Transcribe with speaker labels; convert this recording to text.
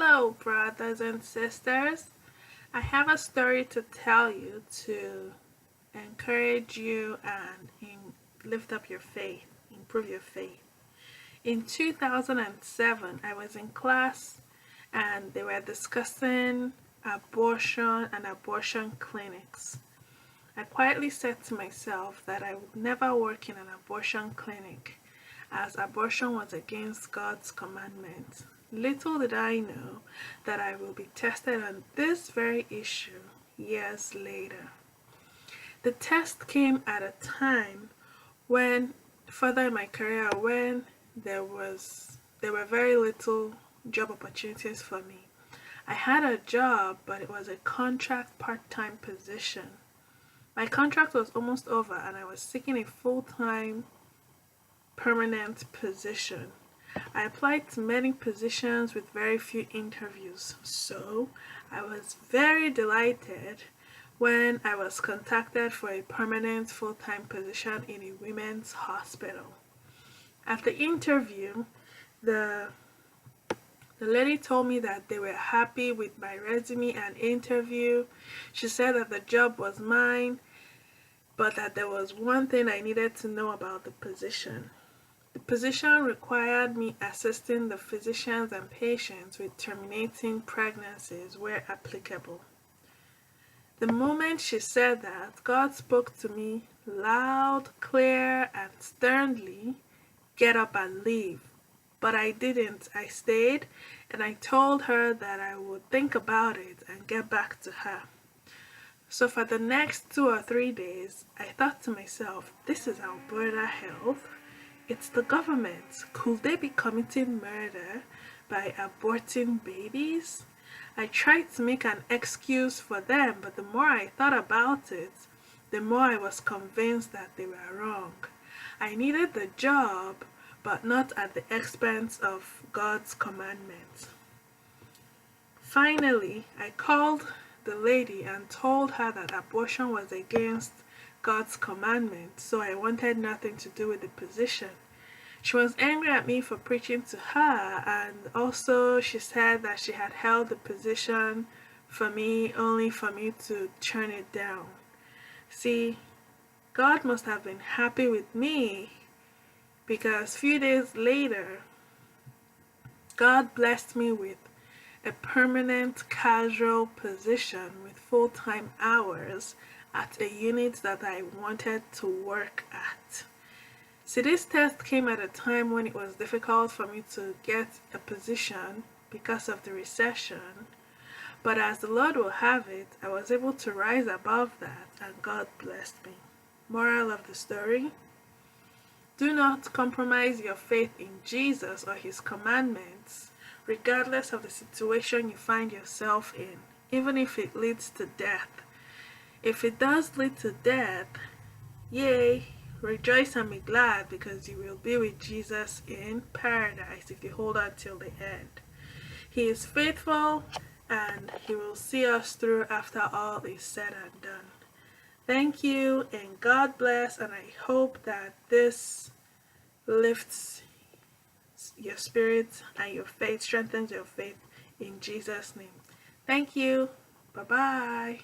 Speaker 1: Hello, brothers and sisters. I have a story to tell you to encourage you and lift up your faith, improve your faith. In 2007, I was in class and they were discussing abortion and abortion clinics. I quietly said to myself that I would never work in an abortion clinic, as abortion was against God's commandment. Little did I know that I will be tested on this very issue years later. The test came at a time when, further in my career, when there were very little job opportunities for me. I had a job, but it was a contract part-time position. My contract was almost over and I was seeking a full-time permanent position. I applied to many positions with very few interviews, so I was very delighted when I was contacted for a permanent full-time position in a women's hospital. At the interview, the lady told me that they were happy with my resume and interview. She said that the job was mine, but that there was one thing I needed to know about the position. The position required me assisting the physicians and patients with terminating pregnancies where applicable. The moment she said that, God spoke to me loud, clear, and sternly, "Get up and leave." But I didn't. I stayed and I told her that I would think about it and get back to her. So for the next 2 or 3 days, I thought to myself, this is Alberta Health. It's the government. Could they be committing murder by aborting babies? I tried to make an excuse for them, but the more I thought about it, the more I was convinced that they were wrong. I needed the job, but not at the expense of God's commandment. Finally, I called the lady and told her that abortion was against God's commandment, so I wanted nothing to do with the position. She was angry at me for preaching to her, and also she said that she had held the position for me only for me to turn it down. See, God must have been happy with me, because a few days later, God blessed me with a permanent casual position with full-time hours at a unit that I wanted to work at. See, this test came at a time when it was difficult for me to get a position because of the recession, but as the Lord will have it, I was able to rise above that and God blessed me. Moral of the story: do not compromise your faith in Jesus or His commandments, regardless of the situation you find yourself in, even if it leads to death. If it does lead to death, yay, rejoice and be glad, because you will be with Jesus in paradise if you hold on till the end. He is faithful and He will see us through after all is said and done. Thank you and God bless, and I hope that this lifts your spirit and your faith, strengthens your faith in Jesus' name. Thank you. Bye-bye.